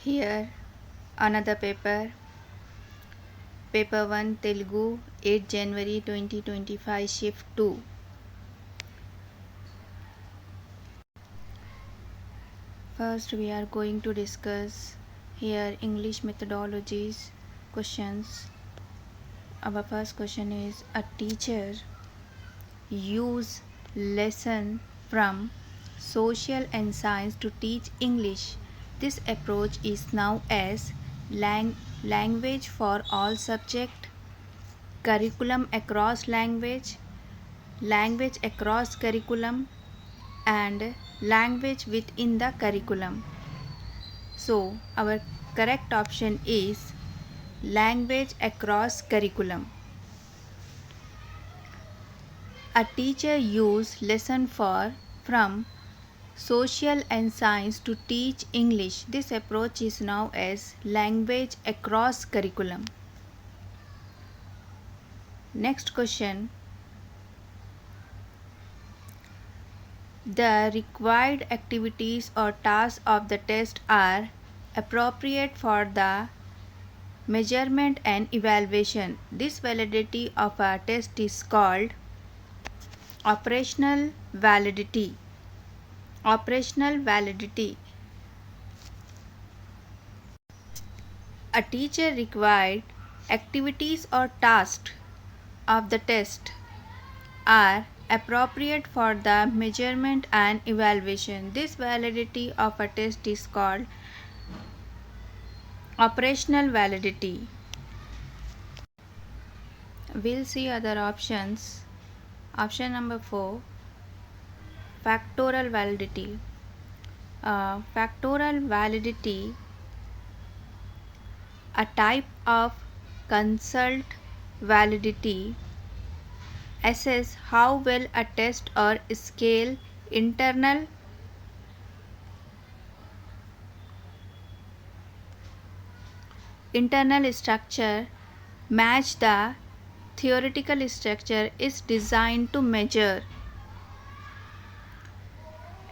Here another paper, paper 1 Telugu, 8 January 2025, shift 2. First we are going to discuss here English methodologies questions. Our first question is, a teacher use lesson from social and science to teach English. This approach is known as language for all subject, curriculum across language, language across curriculum, and language within the curriculum. So our correct option is language across curriculum. A teacher use lesson from social and science to teach English. This approach is known as language across curriculum. Next question. The required activities or tasks of the test are appropriate for the measurement and evaluation. This validity of a test is called operational validity. Operational validity. A teacher required activities or tasks of the test are appropriate for the measurement and evaluation. This validity of a test is called operational validity. We'll see other options. Option number 4, factorial validity. Factorial validity, a type of consult validity, assess how well a test or scale internal structure match the theoretical structure is designed to measure.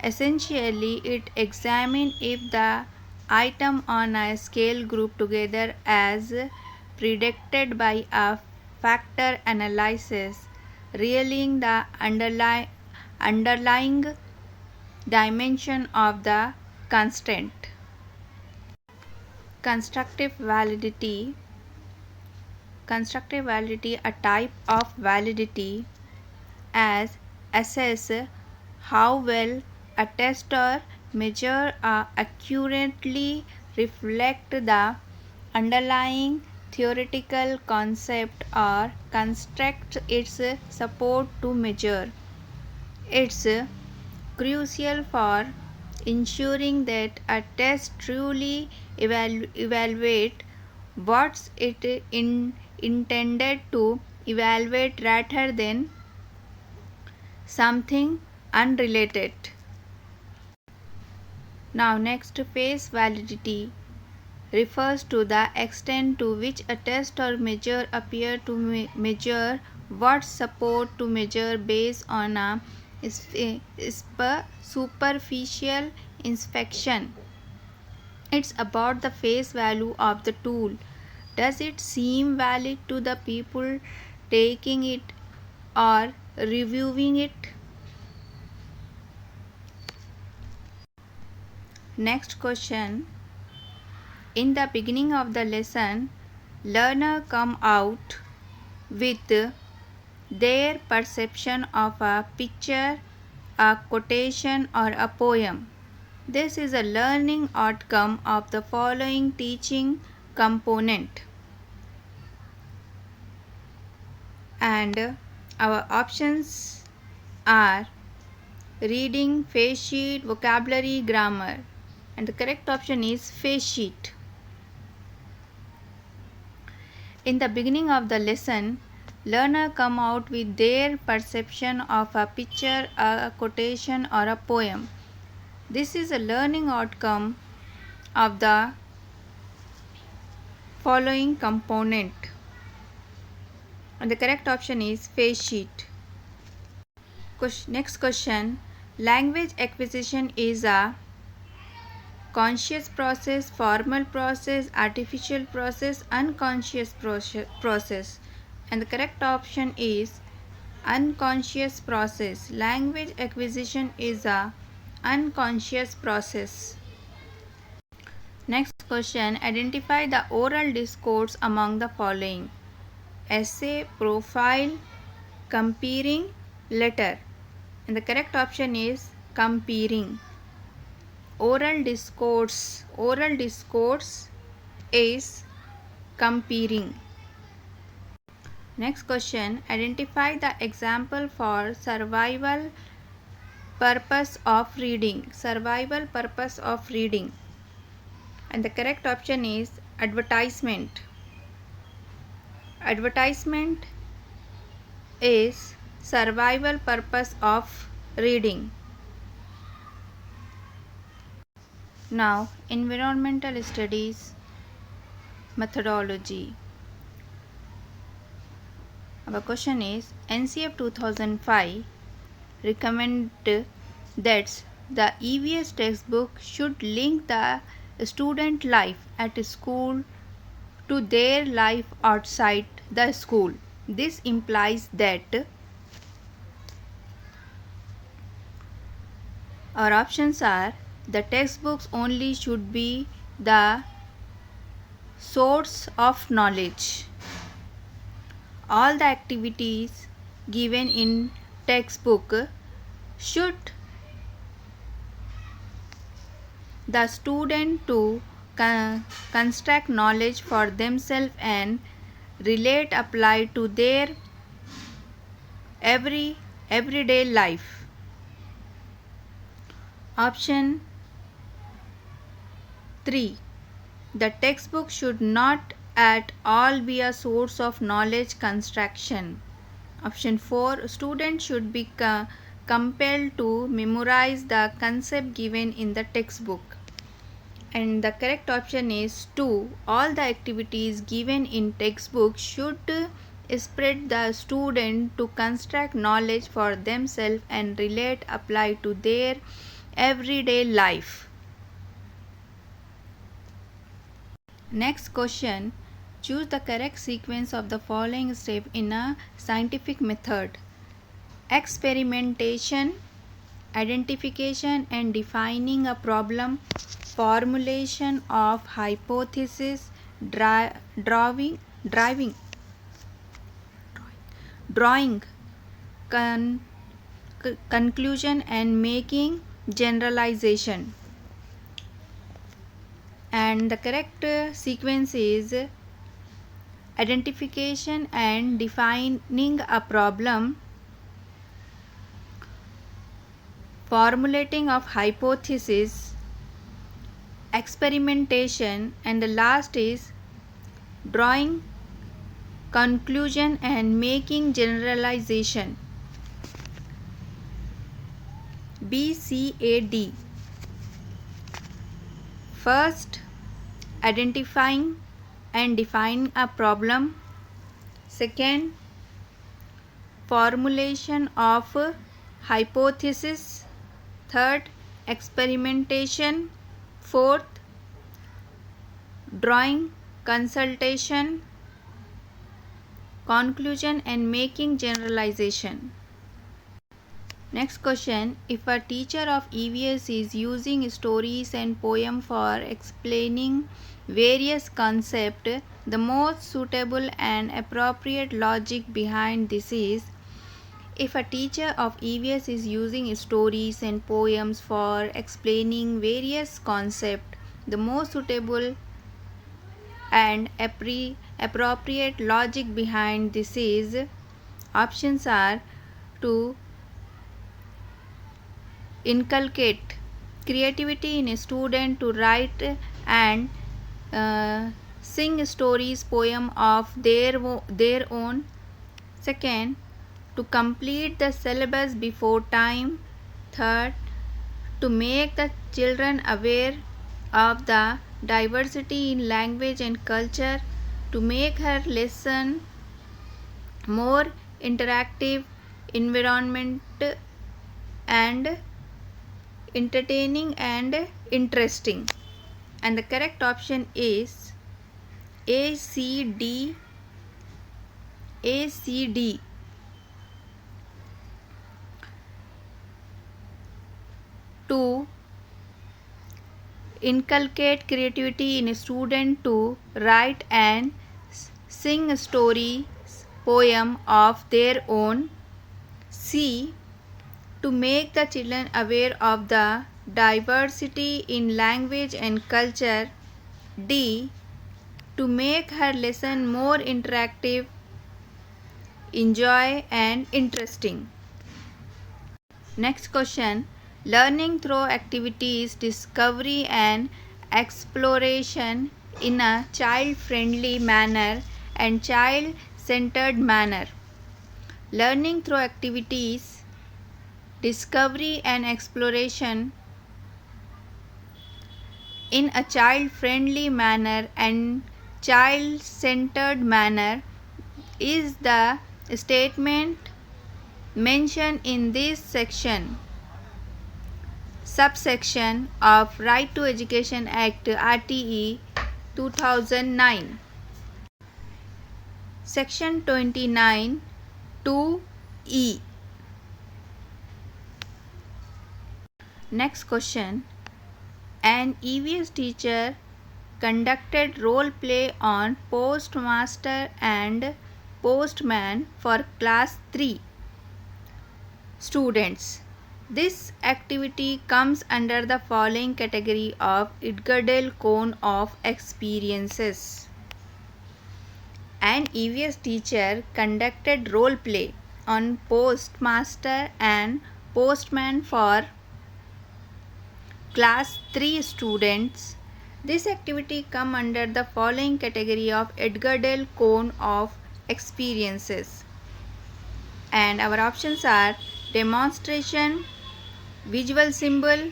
Essentially, it examines if the item on a scale group together as predicted by a factor analysis, revealing the underlying dimension of the constraint. Constructive validity. Constructive validity, a type of validity as assess how well a test or measure accurately reflect the underlying theoretical concept or construct its support to measure. It's crucial for ensuring that a test truly evaluate what it intended to evaluate rather than something unrelated. Now next, phase validity refers to the extent to which a test or measure appear to measure what support to measure based on a superficial inspection. It's about the face value of the tool. Does it seem valid to the people taking it or reviewing it? Next question. In the beginning of the lesson, learner come out with their perception of a picture, a quotation, or a poem. This is a learning outcome of the following teaching component. And our options are reading, face sheet, vocabulary, grammar. And the correct option is face sheet. In the beginning of the lesson, learner come out with their perception of a picture, a quotation, or a poem. This is a learning outcome of the following component. And the correct option is face sheet. Next question. Language acquisition is a conscious process, formal process, artificial process, unconscious process. And the correct option is unconscious process. Language acquisition is a unconscious process. Next question, identify the oral discourse among the following: essay, profile, comparing, letter. And the correct option is comparing. Oral discourse is comparing. Next question, identify the example for survival purpose of reading. Survival purpose of reading. And the correct option is advertisement. Advertisement is survival purpose of reading. Now, environmental studies methodology. Our question is, NCF 2005 recommend that the EVS textbook should link the student life at school to their life outside the school. This implies that our options are: the textbooks only should be the source of knowledge. All the activities given in textbook should the student to construct knowledge for themselves and relate apply to their everyday life. Option 3. The textbook should not at all be a source of knowledge construction. Option 4. Students should be compelled to memorize the concept given in the textbook. And the correct option is 2. All the activities given in textbook should spread the student to construct knowledge for themselves and relate apply to their everyday life. Next question, choose the correct sequence of the following steps in a scientific method: experimentation, identification and defining a problem, formulation of hypothesis, drawing, conclusion and making generalization. And the correct sequence is identification and defining a problem, formulating of hypothesis, experimentation, and the last is drawing conclusion and making generalization. BCAD. First, identifying and defining a problem. Second, formulation of hypothesis. Third, experimentation. Fourth, drawing consultation, conclusion and making generalization. Next question, if a teacher of EVS is using stories and poems for explaining various concepts, the most suitable and appropriate logic behind this is: if a teacher of EVS is using stories and poems for explaining various concepts, the most suitable and appropriate logic behind this is: options are to inculcate creativity in a student to write and sing stories, poem of their own. Second, to complete the syllabus before time. Third, to make the children aware of the diversity in language and culture, to make her lesson more interactive, environment and entertaining and interesting. And the correct option is ACD. ACD. To inculcate creativity in a student to write and sing a story, poem of their own. C. To make the children aware of the diversity in language and culture. D. To make her lesson more interactive, enjoy and interesting. Next question. Learning through activities, discovery and exploration in a child-friendly manner and child-centered manner. Learning through activities, discovery and exploration in a child-friendly manner and child-centered manner is the statement mentioned in this subsection of Right to Education Act RTE 2009. Section 29 2E. Next question. An EVS teacher conducted role play on postmaster and postman for class 3 students. This activity comes under the following category of Edgardale cone of experiences. An EVS teacher conducted role play on postmaster and postman for class 3 students. This activity comes under the following category of Edgardale cone of experiences. And our options are demonstration, visual symbol,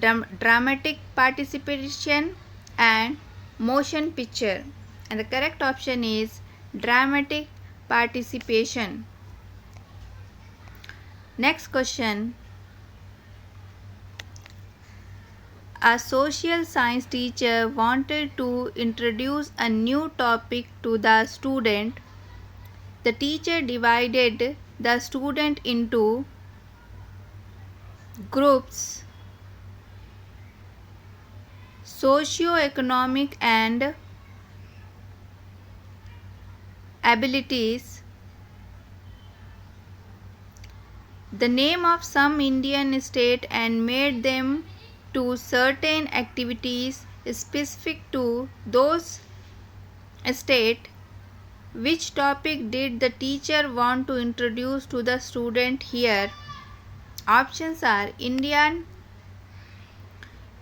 dramatic participation and motion picture. And the correct option is dramatic participation. Next question. A social science teacher wanted to introduce a new topic to the student. The teacher divided the student into groups: socio-economic and abilities, the name of some Indian state, and made them to certain activities specific to those state. Which topic did the teacher want to introduce to the student here? Options are Indian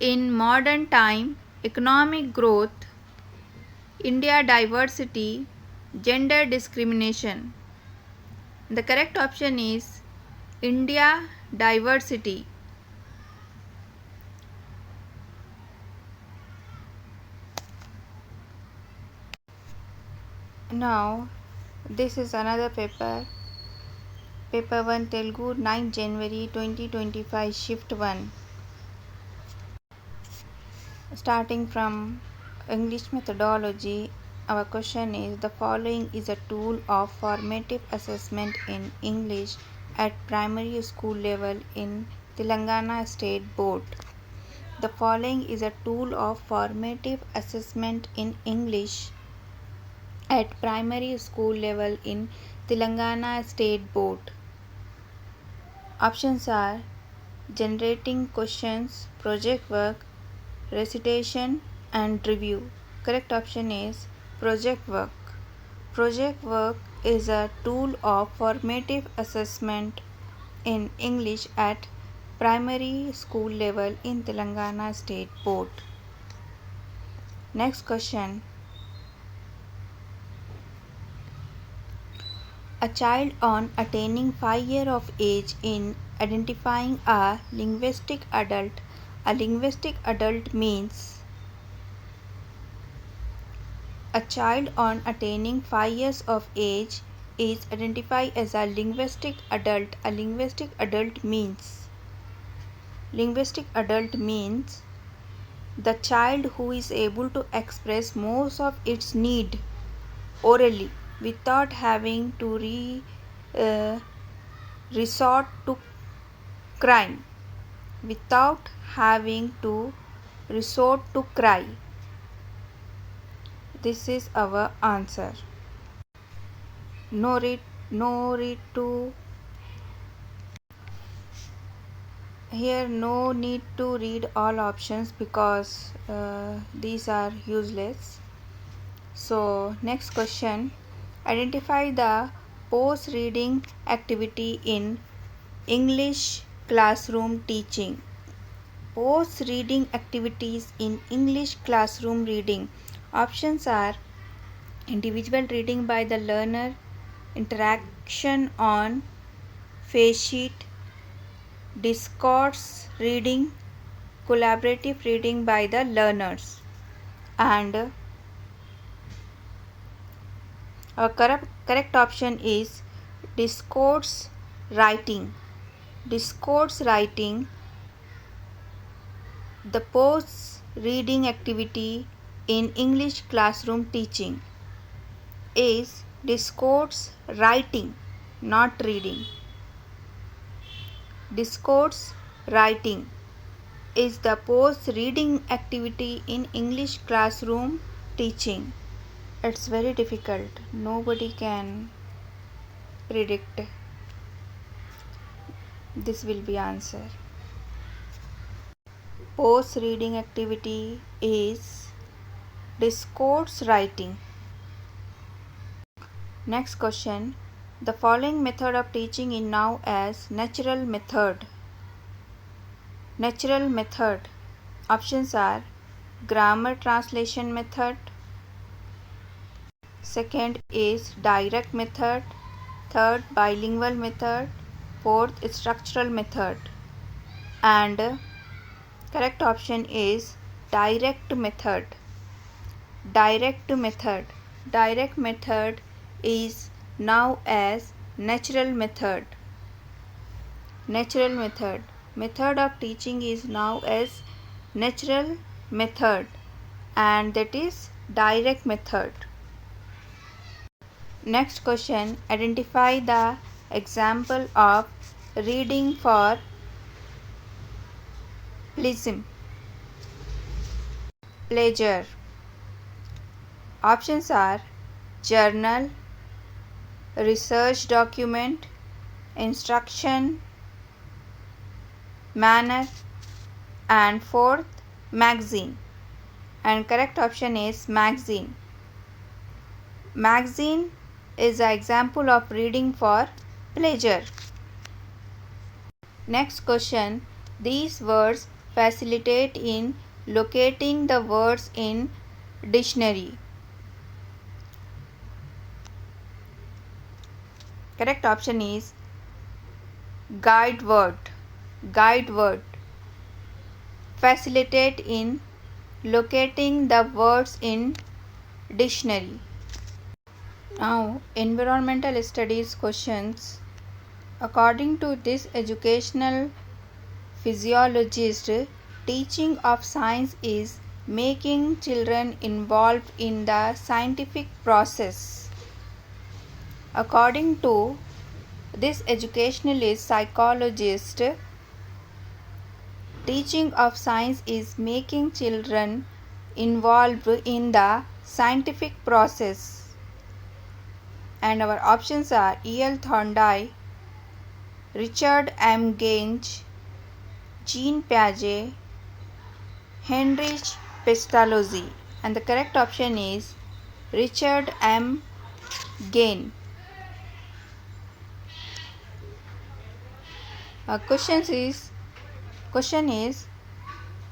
in modern time, economic growth, India diversity, gender discrimination. The correct option is India diversity. Now, this is another paper. Paper 1 Telugu 9 January 2025 Shift 1. Starting from English methodology, our question is: the following is a tool of formative assessment in English at primary school level in Telangana State Board. The following is a tool of formative assessment in English at primary school level in Telangana State Board. Options are generating questions, project work, recitation and review. Correct option is project work. Project work is a tool of formative assessment in English at primary school level in Telangana State Board. Next question. A child on attaining 5 years of age in identifying a linguistic adult. A linguistic adult means a child on attaining 5 years of age is identified as a linguistic adult. A linguistic adult means the child who is able to express most of its need orally without having to resort to crying, without having to resort to cry. This is our answer. No need to here no need to read all options because these are useless. So next question, identify the post reading activity in English classroom teaching. Post reading activities in English classroom reading. Options are individual reading by the learner, interaction on face sheet, discourse reading, collaborative reading by the learners. And our correct option is discourse writing. Discourse writing, the post reading activity in English classroom teaching, is discourse writing, not reading. Discourse writing is the post reading activity in English classroom teaching. It's very difficult. Nobody can predict. This will be answer. Post reading activity is discourse writing. Next question. The following method of teaching is known as natural method. Natural method. Options are grammar translation method. Second is direct method. Third, bilingual method. Fourth, structural method. And correct option is direct method. Direct method. Direct method is known as natural method. Natural method. Method of teaching is known as natural method, and that is direct method. Next question, identify the example of reading for pleasure. Options are journal, research document, instruction, manner, and fourth, magazine. And correct option is magazine. Magazine is an example of reading for pleasure. Next question, these words facilitate in locating the words in dictionary. Correct option is guide word. Guide word. Facilitate in locating the words in dictionary. Now, environmental studies questions. According to this educational physiologist, teaching of science is making children involved in the scientific process. According to this educationalist psychologist, teaching of science is making children involved in the scientific process. And our options are E.L. Thorndike, Richard M. Gage, Jean Piaget, Heinrich Pestalozzi. And the correct option is Richard M. Gage. Question is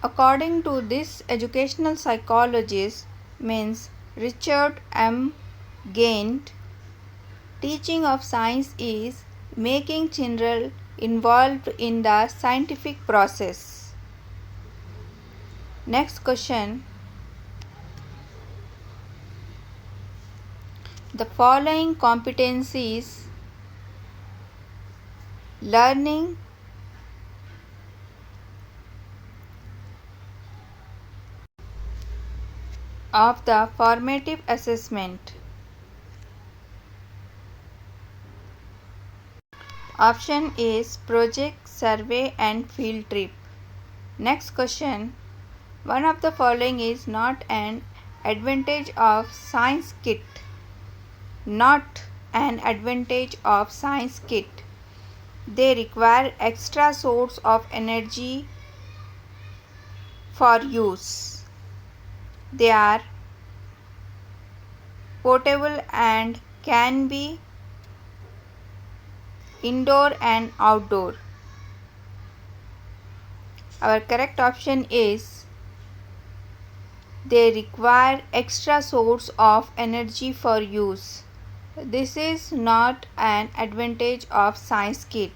according to this educational psychologist means Richard M. Gage, teaching of science is making children involved in the scientific process. Next question, the following competencies learning of the formative assessment? Option is project, survey and field trip. Next question. One of the following is not an advantage of science kit. Not an advantage of science kit. They require extra source of energy for use. They are portable and can be indoor and outdoor. Our correct option is they require extra source of energy for use. This is not an advantage of science kit.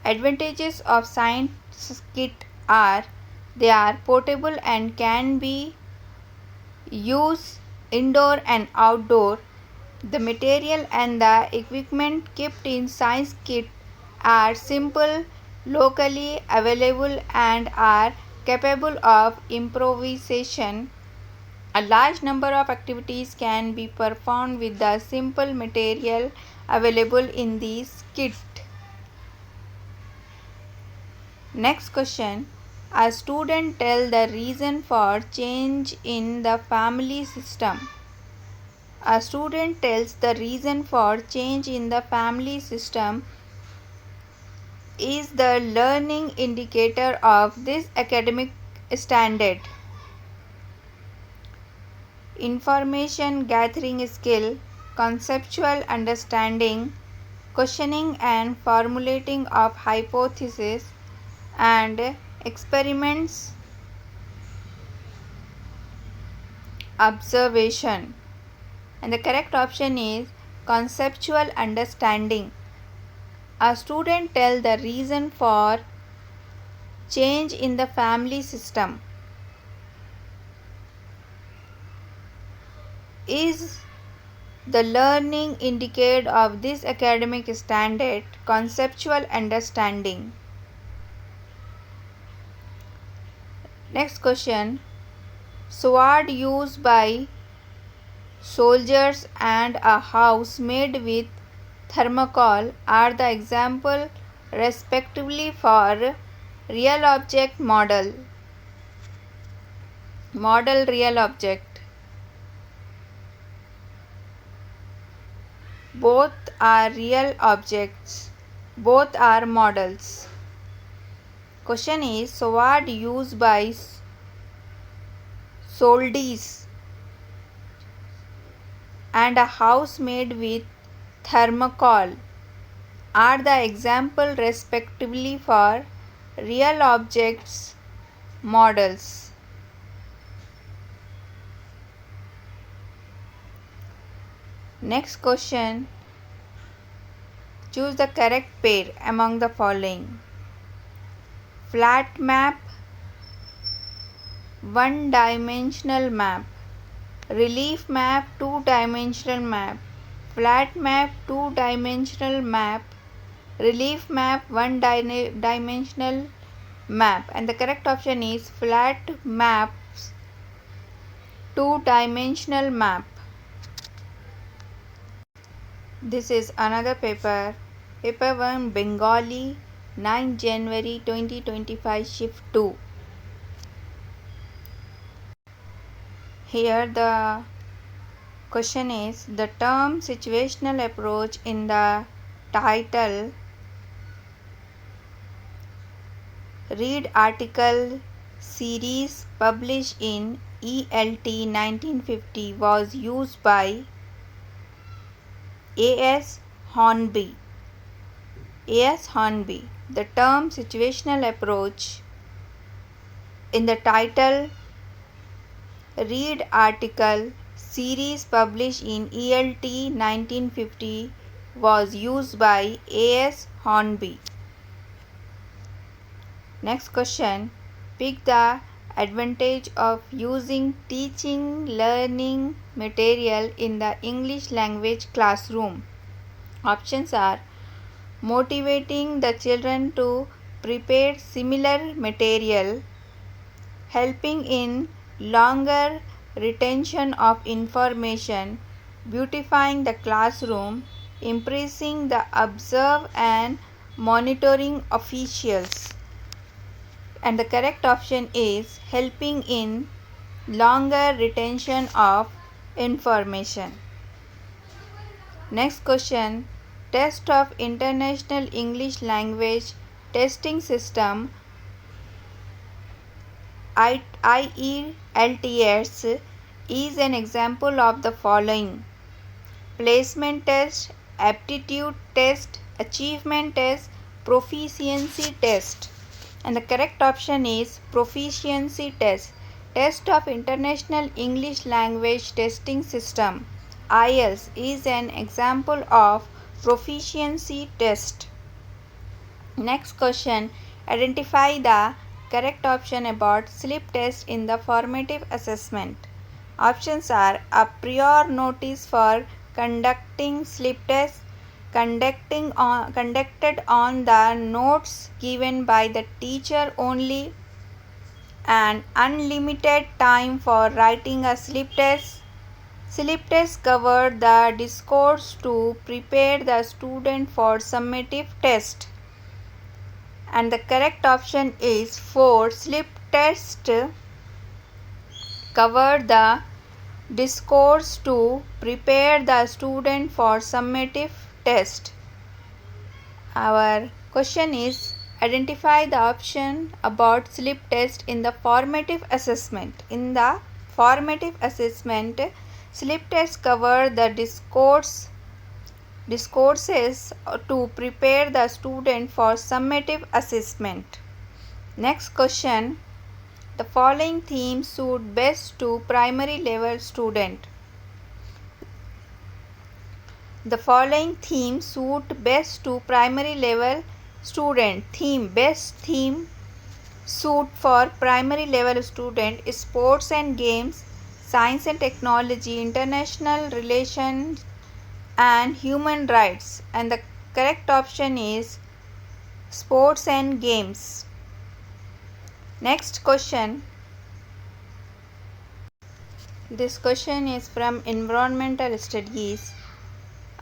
Advantages of science kit are they are portable and can be used indoor and outdoor. The material and the equipment kept in science kit are simple, locally available and are capable of improvisation. A large number of activities can be performed with the simple material available in this kit. Next question. A student tells the reason for change in the family system. A student tells the reason for change in the family system is the learning indicator of this academic standard. Information gathering skill, conceptual understanding, questioning and formulating of hypotheses and experiments, observation. And the correct option is conceptual understanding. A student tells the reason for change in the family system is the learning indicator of this academic standard, conceptual understanding. Next question. Sword used by soldiers and a house made with thermocol are the example respectively for real object, model real object. Both are real objects, both are models. Question is sword used by soldiers and a house made with thermocol are the example respectively for real objects, models. Next question. Choose the correct pair among the following. Flat map, one-dimensional map. Relief map, two-dimensional map. Flat map, two-dimensional map. Relief map, one-dimensional map. And the correct option is flat maps, two-dimensional map. This is another paper. Paper 1 Bengali, 9 January 2025, Shift 2. Here the question is the term situational approach in the title. Read article series published in ELT 1950 was used by A.S. Hornby. A.S. Hornby. The term situational approach in the title Read article series published in ELT 1950 was used by A.S. Hornby. Next question. Pick the advantage of using teaching learning material in the English language classroom. Options are motivating the children to prepare similar material, helping in longer retention of information, beautifying the classroom, impressing the observe and monitoring officials. And the correct option is helping in longer retention of information. Next question. Test of International English Language Testing System IELTS is an example of the following: placement test, aptitude test, achievement test, proficiency test. And the correct option is proficiency test. Test of International English Language Testing System IELTS is an example of proficiency test. Next question. Identify the correct option about sleep test in the formative assessment. Options are: a prior notice for conducting sleep test, conducted on the notes given by the teacher only, and unlimited time for writing a sleep test. Sleep test covered the discourse to prepare the student for summative test. And the correct option is 4. Sleep test covered the discourse to prepare the student for summative test. Our question is: identify the option about sleep test in the formative assessment. In the formative assessment, sleep test cover the discourses to prepare the student for summative assessment. Next question. The following themes suit best to primary level student. The following themes suit best to primary level student. Best theme suit for primary level student is sports and games, science and technology, international relations and human rights. And the correct option is sports and games. Next question. This question is from environmental studies.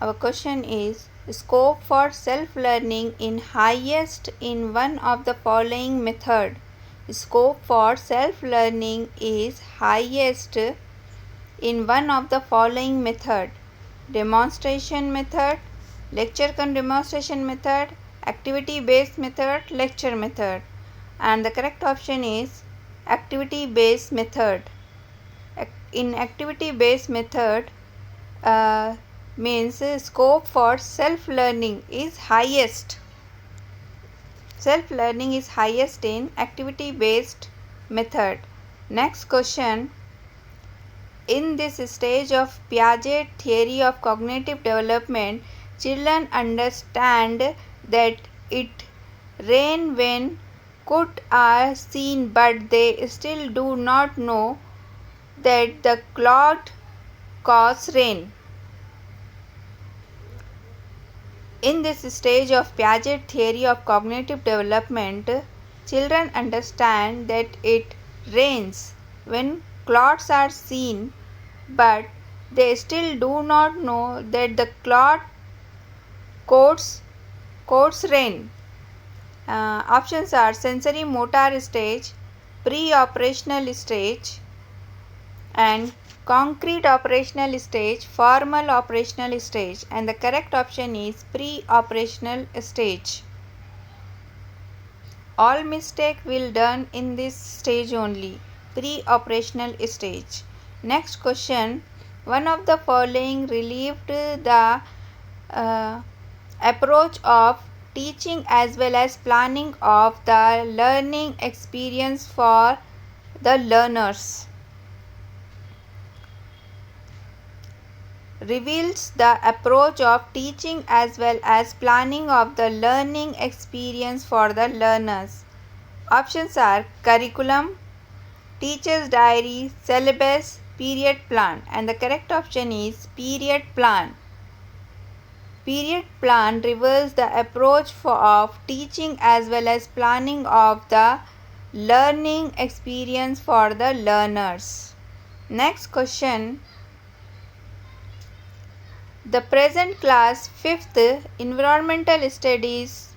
Our question is: scope for self-learning in highest in one of the following method. Scope for self-learning is highest in one of the following method: demonstration method, lecture cum demonstration method, activity based method, lecture method. And the correct option is activity based method. In activity based method means scope for self-learning is highest. Self-learning is highest in activity based method. Next question. In this stage of Piaget theory of cognitive development, children understand that it rain when good are seen, but they still do not know that the cloud causes rain. In this stage of Piaget theory of cognitive development, children understand that it rains when clouds are seen, but they still do not know that the cloud causes rain. Options are sensory motor stage, pre-operational stage, and concrete operational stage, formal operational stage. And the correct option is pre-operational stage. All mistake will done in this stage only, pre-operational stage. Next question. One of the following relieved the approach of teaching as well as planning of the learning experience for the learners. Reveals the approach of teaching as well as planning of the learning experience for the learners. Options are curriculum, teacher's diary, syllabus, period plan. And the correct option is period plan. Period plan reveals the approach of teaching as well as planning of the learning experience for the learners. Next question. The present class 5th Environmental Studies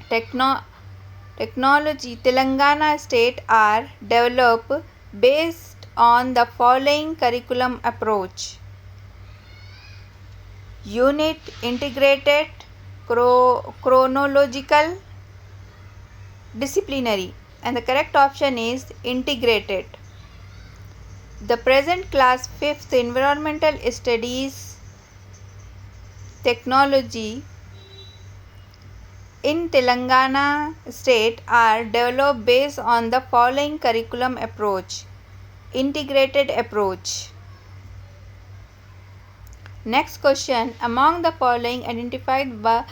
Technology Telangana State are developed based on the following curriculum approach. Unit integrated, chronological, disciplinary, and the correct option is integrated. The present class 5th Environmental Studies Technology in Telangana State are developed based on the following curriculum approach. Integrated approach. Next question. Among the following, identify the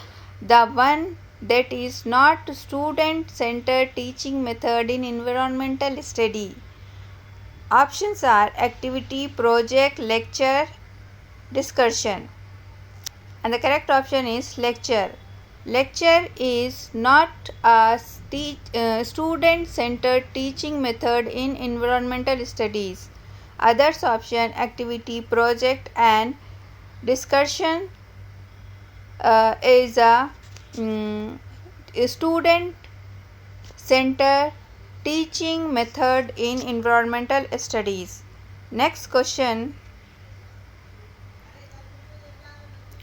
one that is not student-centered teaching method in environmental study. Options are activity, project, lecture, discussion. And the correct option is lecture. Lecture is not a student-centered teaching method in environmental studies. Others option activity, project, and discussion is a student-centered teaching method in environmental studies. Next question.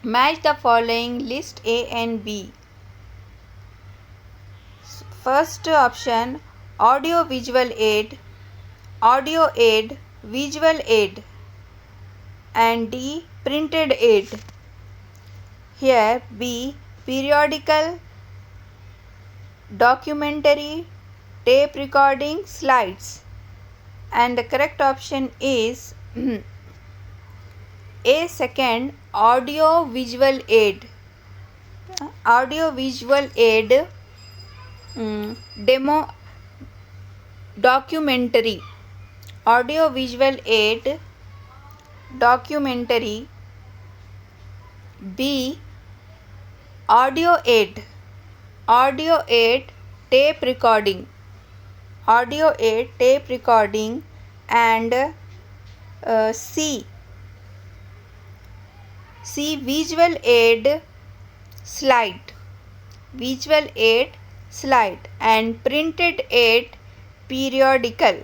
Match the following list A and B. First option audio visual aid, audio aid, visual aid, and D printed aid. Here B periodical, documentary, tape recording, slides, and the correct option is A second audio visual aid. Audio visual aid, demo, documentary. Audio visual aid, documentary. B audio aid, audio aid, tape recording. Audio aid, tape recording, and C visual aid, slide. Visual aid, slide, and printed aid, periodical.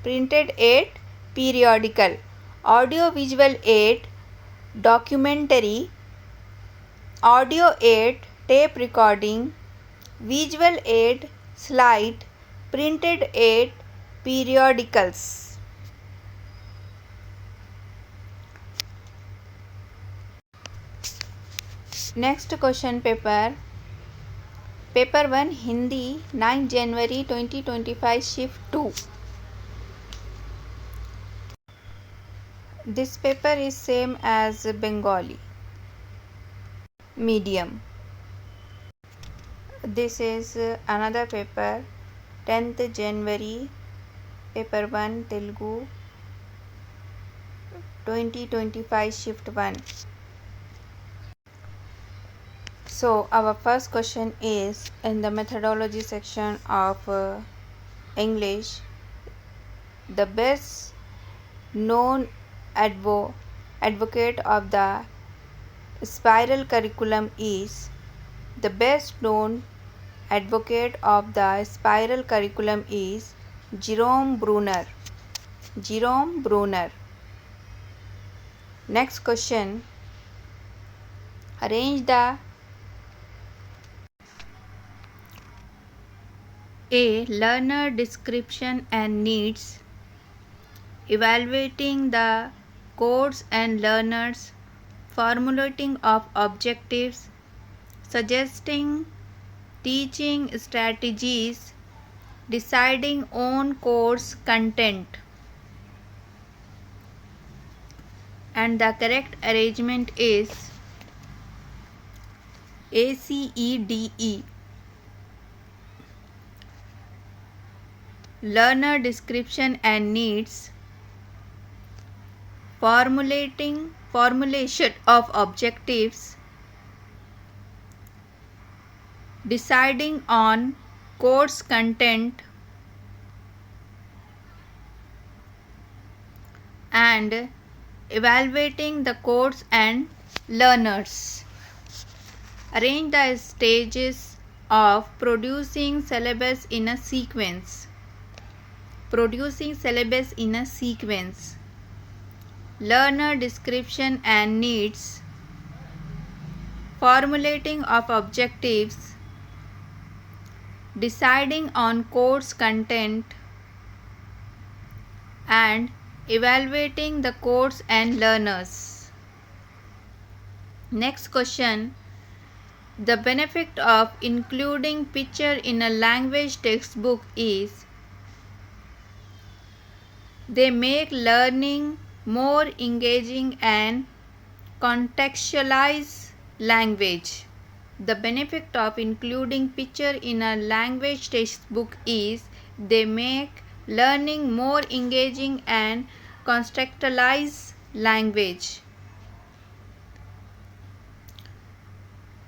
Printed aid, periodical. Audio visual aid, documentary. Audio aid, tape recording. Visual aid, slide. Printed aid, periodicals. Next question paper. Paper 1 Hindi 9 January 2025 Shift 2. This paper is same as Bengali medium. This is another paper 10th January paper 1 Telugu 2025 Shift 1. So our first question is in the methodology section of English. The best known advocate of the spiral curriculum is. The best known advocate of the spiral curriculum is Jerome Bruner. Jerome Bruner. Next question. Arrange the A. Learner description and needs. Evaluating the course and learners. Formulating of objectives. Suggesting teaching strategies. Deciding on course content. And the correct arrangement is ACEDE. Learner description and needs. Formulation of objectives. Deciding on course content and evaluating the course and learners. Arrange the stages of producing syllabus in a sequence. Producing syllabus in a sequence. Learner description and needs. Formulating of objectives. Deciding on course content and evaluating the course and learners. Next question. The benefit of including picture in a language textbook is they make learning more engaging and contextualize language. The benefit of including picture in a language textbook is they make learning more engaging and contextualize language.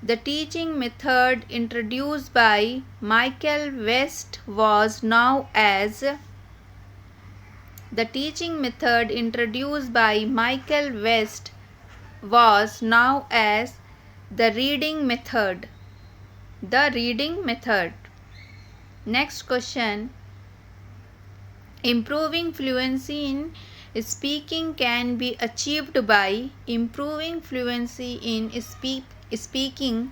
The teaching method introduced by Michael West was known as the teaching method introduced by Michael West was known as the reading method. The reading method. Next question. Improving fluency in speaking can be achieved by improving fluency in speaking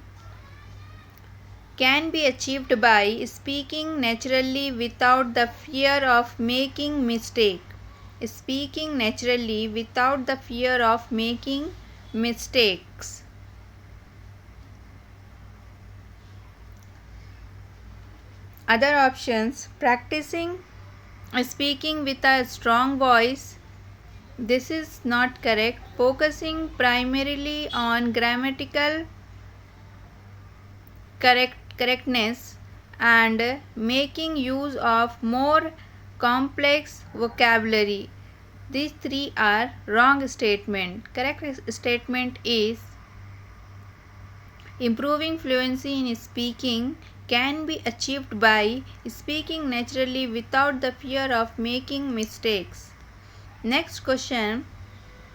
can be achieved by speaking naturally without the fear of making mistake. Speaking naturally without the fear of making mistakes. Other options. Practicing speaking with a strong voice. This is not correct. Focusing primarily on grammatical correctness and making use of more complex vocabulary. These three are wrong statement. Correct statement is improving fluency in speaking can be achieved by speaking naturally without the fear of making mistakes. Next question.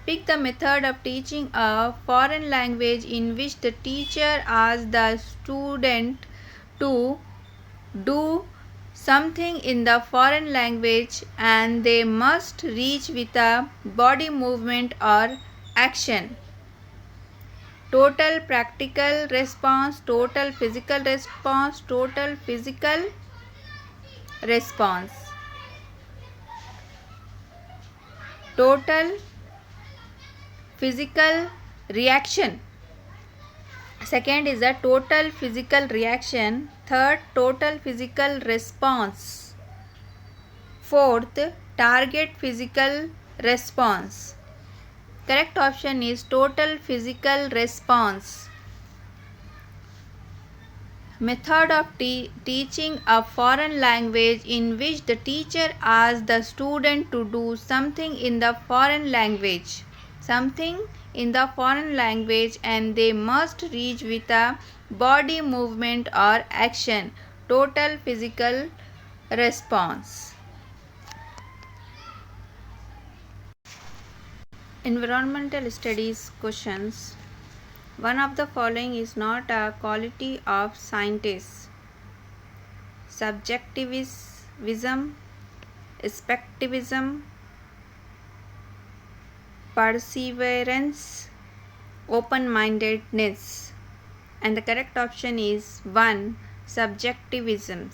Pick the method of teaching a foreign language in which the teacher asks the student to do something in the foreign language and they must reach with a body movement or action. Total practical response, total physical response, total physical response. Total physical reaction. Second is a total physical reaction. Third, total physical response. Fourth, target physical response. Correct option is total physical response. Method of teaching a foreign language in which the teacher asks the student to do something in the foreign language. Something in the foreign language and they must reach with a body movement or action. Total physical response. Environmental studies questions. One of the following is not a quality of scientists. Subjectivism, spectivism, perseverance, open-mindedness. And the correct option is 1. Subjectivism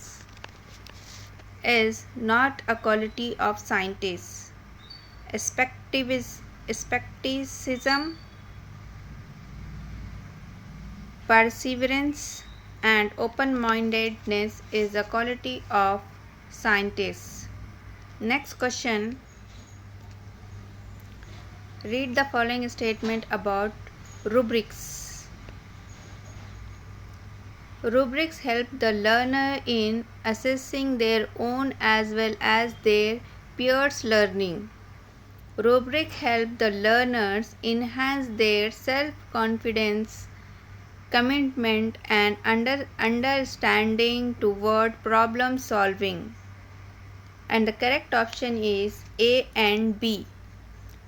is not a quality of scientists. Skepticism, perseverance and open-mindedness is a quality of scientists. Next question. Read the following statement about rubrics. Rubrics help the learner in assessing their own as well as their peers' learning. Rubrics help the learners enhance their self-confidence, commitment, and understanding toward problem solving. And the correct option is A and B.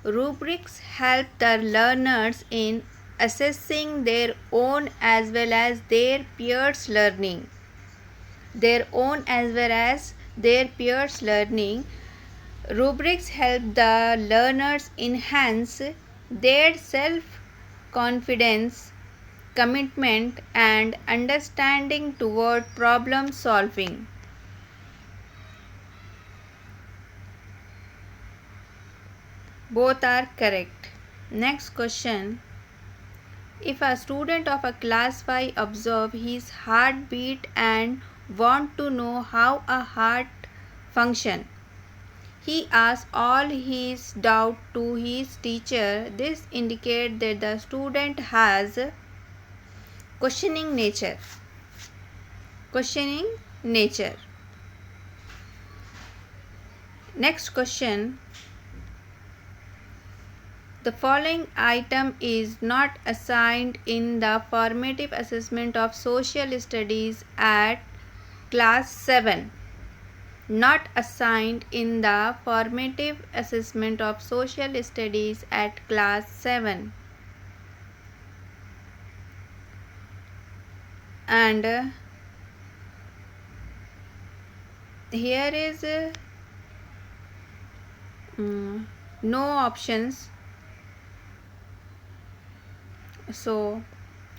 Rubrics help the learners in assessing their own as well as their peers' learning. Rubrics help the learners enhance their self confidence, commitment, and understanding toward problem solving. Both are correct. Next question. If a student of a class 5 observe his heartbeat and want to know how a heart function, he asks all his doubt to his teacher. This indicates that the student has questioning nature. Next question. The following item is not assigned in the formative assessment of social studies at class 7. Not assigned in the formative assessment of social studies at class 7. And here is no options, so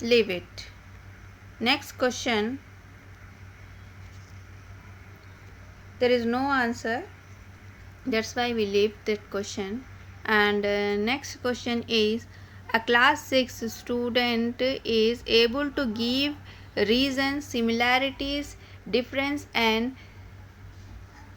leave it. Next question. There is no answer, that's why we leave that question. And next question is, a class 6 student is able to give reasons, similarities, difference, and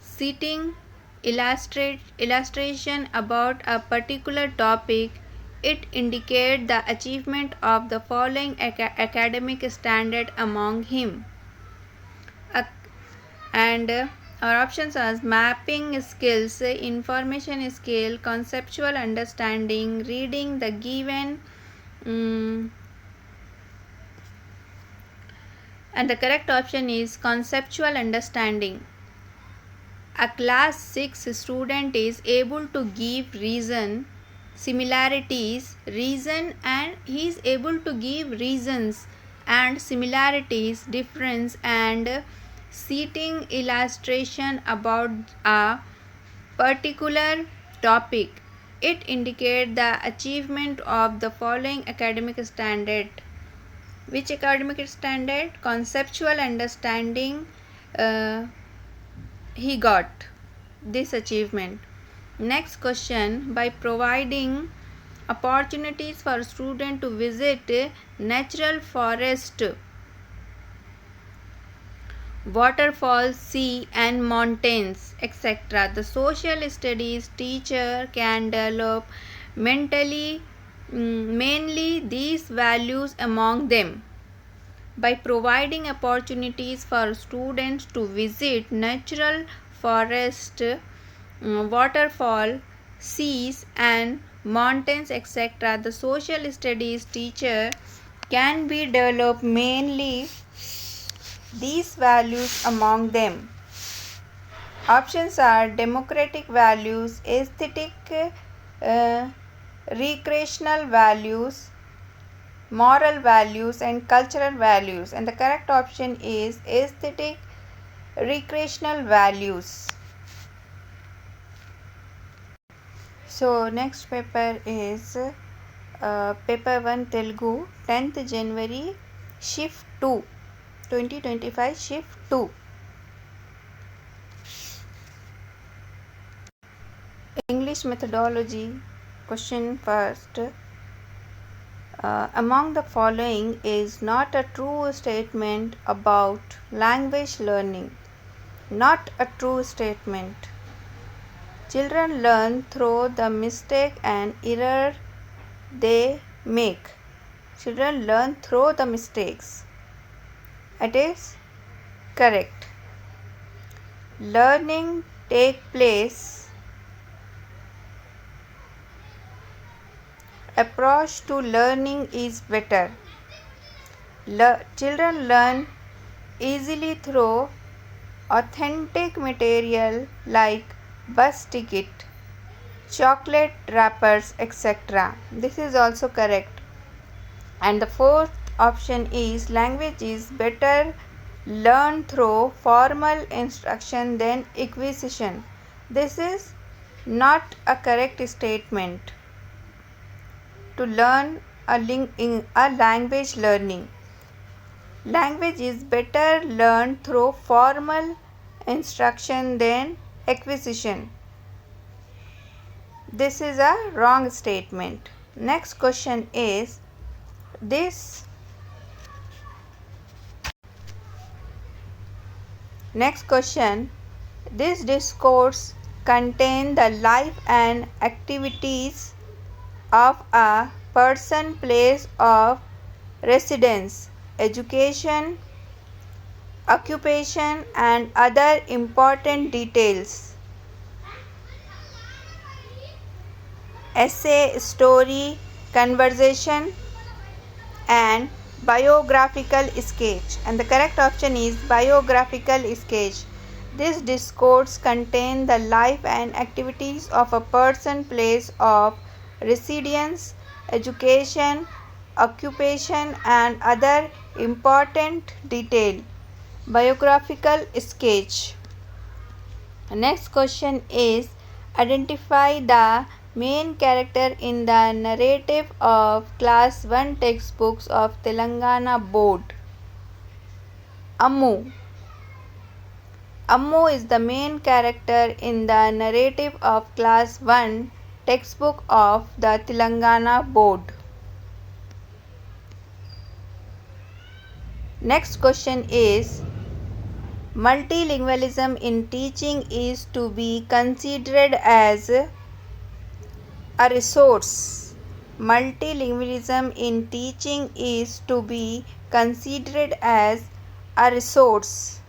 citing illustration about a particular topic. It indicates the achievement of the following academic standard among him. And our options are mapping skills, information skill, conceptual understanding, reading the given. And the correct option is conceptual understanding. A class 6 student is able to give reason, similarities, reason, and he is able to give reasons and similarities, difference, and citing illustration about a particular topic. It indicates the achievement of the following academic standard. Which academic standard? Conceptual understanding. He got this achievement. Next question. By providing opportunities for students to visit natural forest, waterfalls, sea and mountains, etc., the social studies teacher can develop mainly these values among them. By providing opportunities for students to visit natural forest, waterfall, seas and mountains, etc., the social studies teacher can be developed mainly these values among them. Options are democratic values, aesthetic, recreational values, moral values and cultural values, and the correct option is aesthetic, recreational values. So next paper is paper 1 Telugu, 10th January, shift 2, 2025, shift 2. English methodology. Question first. Among the following is not a true statement about language learning. Not a true statement. Children learn through the mistake and error they make. Children learn through the mistakes. It is correct. Learning take place. Approach to learning is better. Children learn easily through authentic material like bus ticket, chocolate wrappers, etc. This is also correct. And the fourth option is language is better learned through formal instruction than acquisition. This is not a correct statement. To learn a language learning. Language is better learned through formal instruction than acquisition. This is a wrong statement. Next question is this discourse contain the life and activities of a person, place of residence, education, occupation, and other important details. Essay, story, conversation, and biographical sketch. And the correct option is biographical sketch. This discourse contains the life and activities of a person, place of residence, education, occupation, and other important detail. Biographical sketch. Next question is identify the main character in the narrative of class 1 textbooks of Telangana board. Ammu. Ammu is the main character in the narrative of class 1 textbook of the Telangana board. Next question is multilingualism in teaching is to be considered as a resource. Multilingualism in teaching is to be considered as a resource.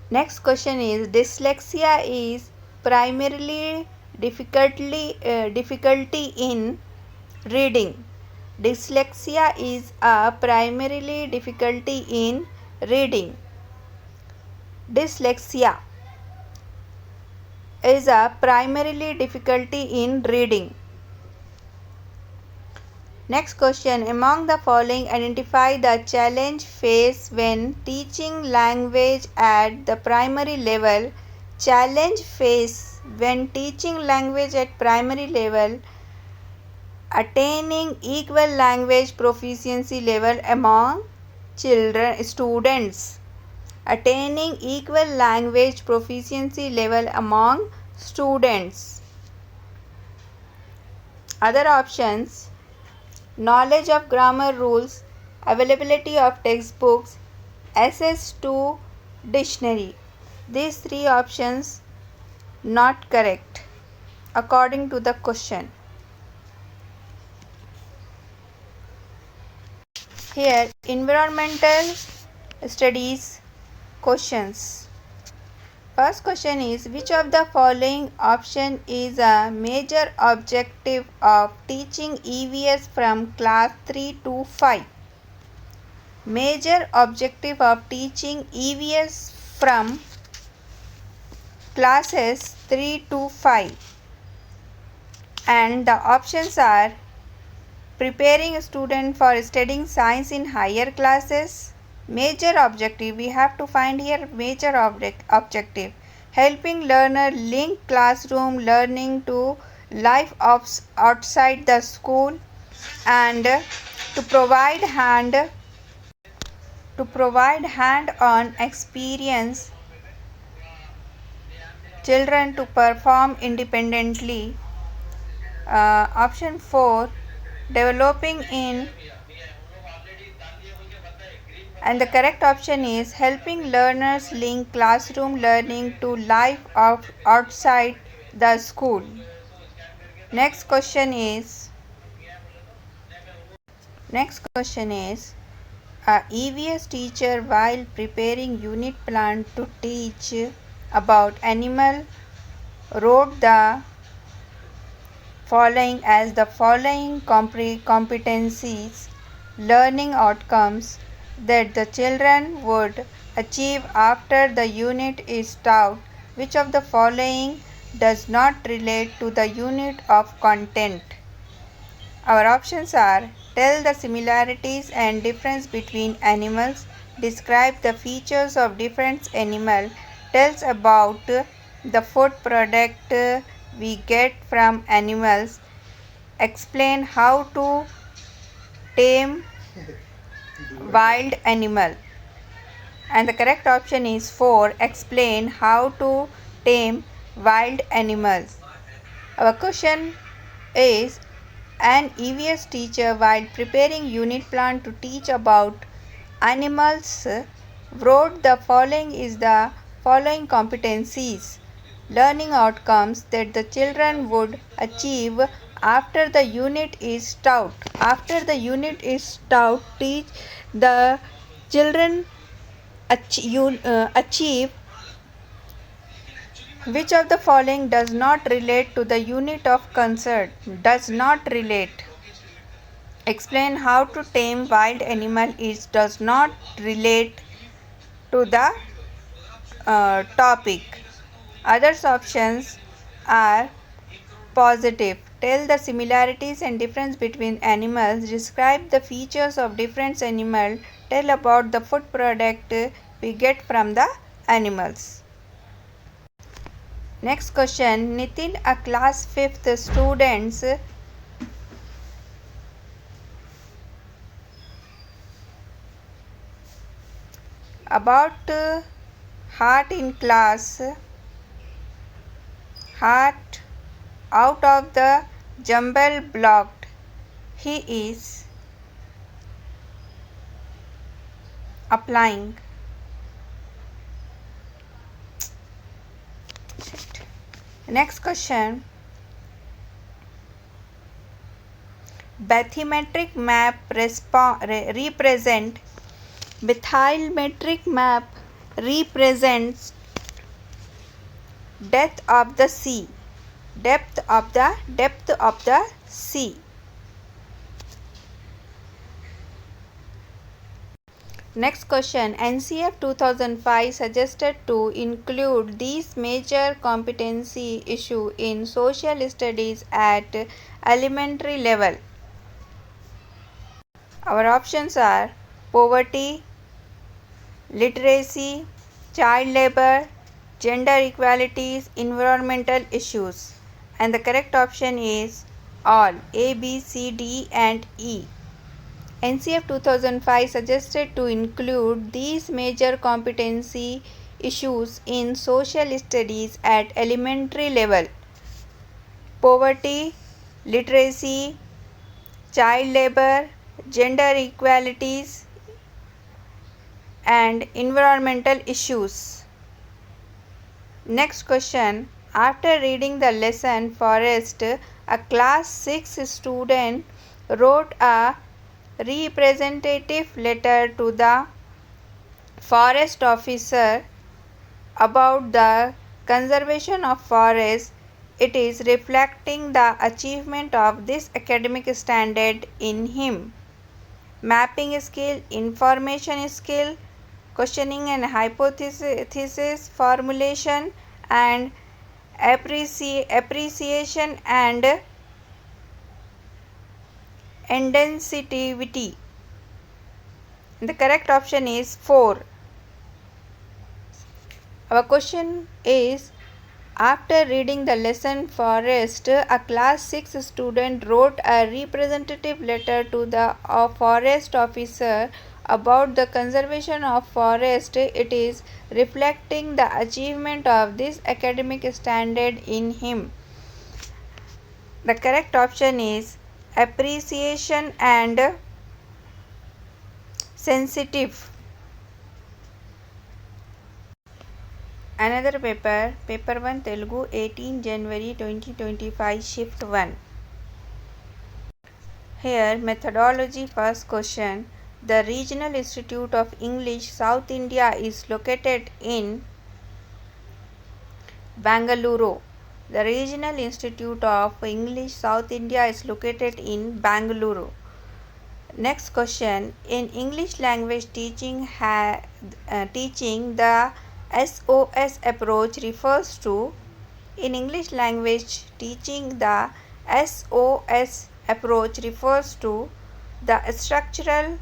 Next question is dyslexia is primarily difficulty in reading. Dyslexia is a primarily difficulty in reading. Dyslexia is a primarily difficulty in reading. Next question, among the following identify the challenge faced when teaching language at the primary level. Challenge faced when teaching language at primary level: attaining equal language proficiency level among students. Attaining equal language proficiency level among students. Other options: knowledge of grammar rules, availability of textbooks, access to dictionary. These three options not correct according to the question. Here environmental studies questions. First question is which of the following option is a major objective of teaching EVS from class 3 to 5? Major objective of teaching EVS from classes 3 to 5, and the options are preparing a student for studying science in higher classes. Major objective, we have to find here major objective: helping learner link classroom learning to life outside the school, and to provide hand-on experience children to perform independently. Option 4, developing in, and the correct option is helping learners link classroom learning to life outside the school. Next question is a EVS teacher while preparing unit plan to teach about animal wrote the following as the following competencies learning outcomes that the children would achieve after the unit is taught. Which of the following does not relate to the unit of content? Our options are: tell the similarities and difference between animals, describe the features of different animals, tells about the food product we get from animals, explain how to tame wild animal. And the correct option is 4. Explain how to tame wild animals. Our question is: an EVS teacher, while preparing unit plan to teach about animals, wrote the following is the following competencies: learning outcomes that the children would achieve after the unit is taught. After the unit is taught, teach the children achieve. Which of the following does not relate to the unit of concern? Does not relate. Explain how to tame wild animal is does not relate to the topic. Others options are positive. Tell the similarities and difference between animals. Describe the features of different animals. Tell about the food product we get from the animals. Next question. Nitin, a class 5th students about heart in class. Heart out of the jumble blocked. He is applying. Next question. Bathymetric map represent. Bathymetric map represents depth of the sea. Depth of the sea. Next question. NCF 2005 suggested to include these major competency issue in social studies at elementary level. Our options are poverty, literacy, child labor, gender equalities, environmental issues. And the correct option is all, A, B, C, D and E. NCF 2005 suggested to include these major competency issues in social studies at elementary level: poverty, literacy, child labor, gender equalities and environmental issues. Next question. After reading the lesson Forest, a class 6 student wrote a representative letter to the forest officer about the conservation of forests. It is reflecting the achievement of this academic standard in him. Mapping skill, information skill, questioning and hypothesis formulation and appreciation and insensitivity. The correct option is 4. Our question is: after reading the lesson Forest, a class 6 student wrote a representative letter to the forest officer about the conservation of forest. It is reflecting the achievement of this academic standard in him. The correct option is appreciation and sensitive. Another paper 1 Telugu 18 January 2025 shift 1. Here methodology. First question. The Regional Institute of English South India is located in Bangalore. The Regional Institute of English South India is located in Bangalore. Next question. In English language teaching, the SOS approach refers to. In English language teaching, the SOS approach refers to the structural,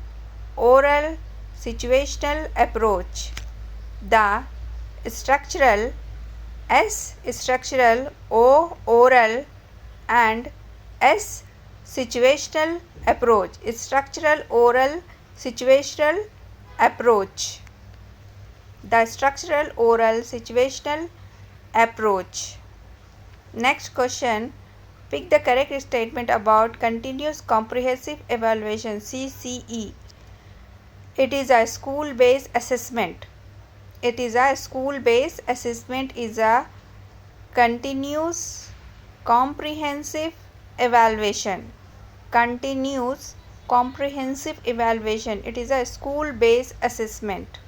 oral, situational approach. The structural, S structural, O oral, and S situational approach. Structural, oral, situational approach. The structural, oral, situational approach. Next question. Pick the correct statement about continuous comprehensive evaluation, CCE. It is a school-based assessment. It is a school-based assessment is a continuous comprehensive evaluation. Continuous comprehensive evaluation. It is a school-based assessment.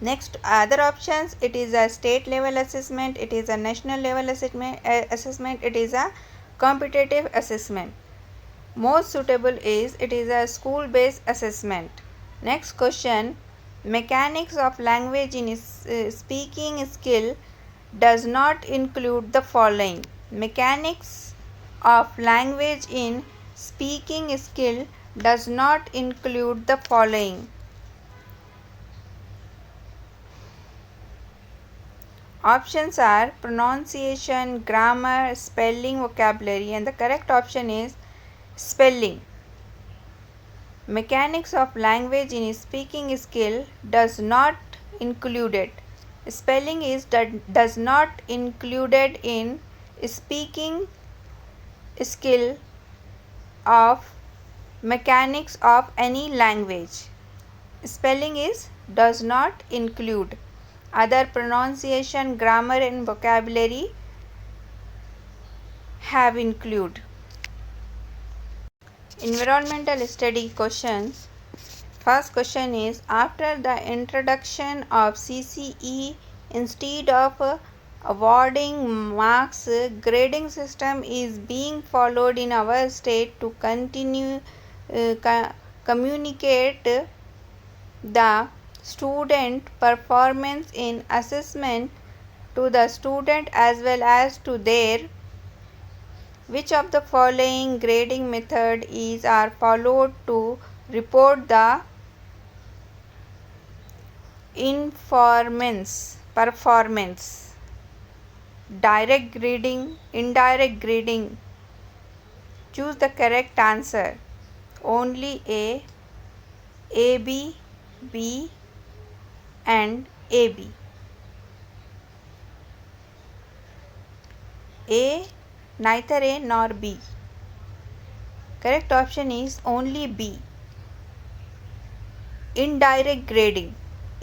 Next, other options, it is a state level assessment, it is a national level assessment, it is a competitive assessment. Most suitable is it is a school based assessment. Next question. Mechanics of language in speaking skill does not include the following. Mechanics of language in speaking skill does not include the following. Options are pronunciation, grammar, spelling, vocabulary, and the correct option is spelling. Mechanics of language in speaking skill does not include it. Spelling is does not included in speaking skill of mechanics of any language. Spelling is does not include. Other pronunciation, grammar and vocabulary have include. Environmental study questions. First question is, after the introduction of CCE, instead of awarding marks, grading system is being followed in our state to continue communicate the student performance in assessment to the student as well as to their. Which of the following grading method are followed to report the performance? Direct grading, indirect grading. Choose the correct answer. Only A, AB, B and AB. A, neither A nor B. Correct option is only B. Indirect grading.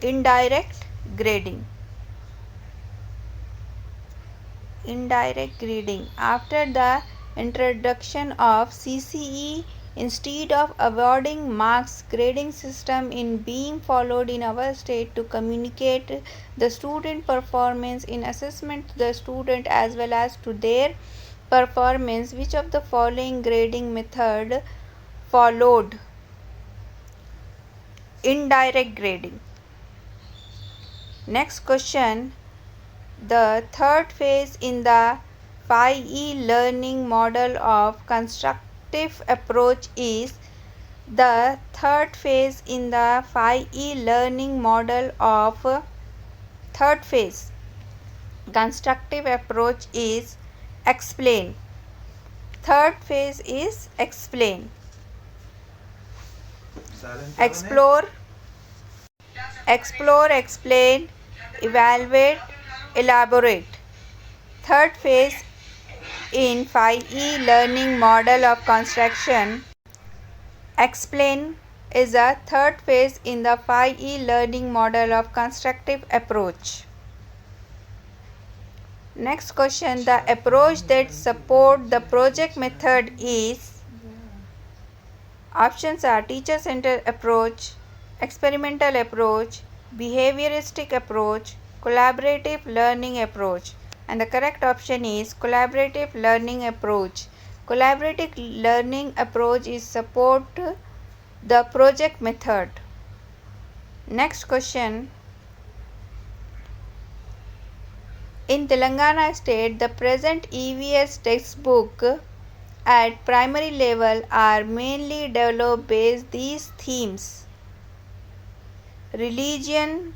Indirect grading. Indirect grading. After the introduction of CCE, instead of awarding marks, grading system is being followed in our state to communicate the student performance in assessment to the student as well as to their performance. Which of the following grading method followed? Indirect grading. Next question. The third phase in the 5E learning model of constructive approach is. The third phase in the 5E learning model of third phase constructive approach is explain. Third phase is explain. Explore, explain, evaluate, elaborate. Third phase in 5E learning model of construction. Explain is a third phase in the 5E learning model of constructive approach. Next question. The approach that support the project method is. Options are teacher-centered approach, experimental approach, behavioristic approach, collaborative learning approach, and the correct option is collaborative learning approach. Collaborative learning approach is support the project method. Next question. In Telangana state, the present EVS textbook at primary level are mainly developed based these themes: religion,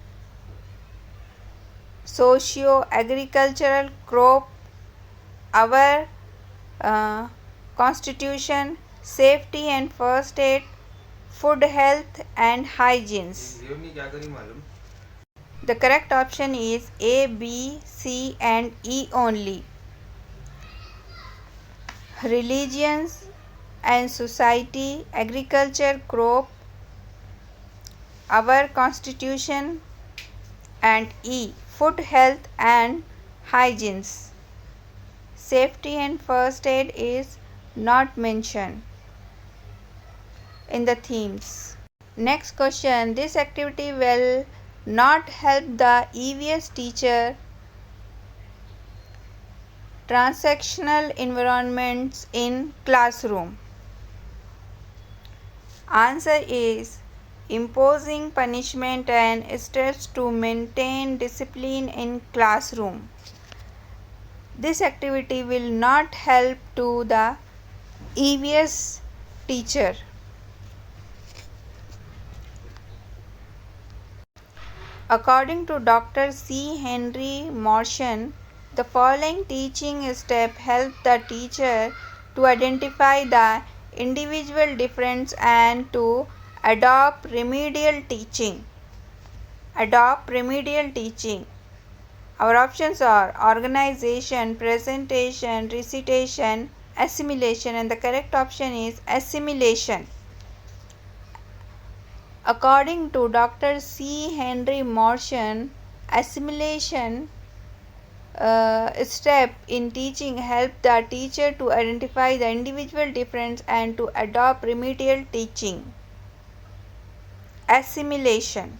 socio-agricultural, crop, our constitution, safety and first aid, food, health and hygiene. The correct option is A, B, C and E only. Religions and society, agriculture, crop, our constitution, and E, food, health and hygiene. Safety and first aid is not mentioned in the themes. Next question. This activity will not help the EVS teacher transactional environments in classroom. Answer is imposing punishment and steps to maintain discipline in classroom. This activity will not help to the EVS teacher. According to Dr. C. Henry Morshan, the following teaching steps help the teacher to identify the individual difference and to adopt remedial teaching. Adopt remedial teaching. Our options are organization, presentation, recitation, assimilation, and the correct option is assimilation. According to Dr. C. Henry Morshan, assimilation step in teaching help the teacher to identify the individual difference and to adopt remedial teaching. Assimilation.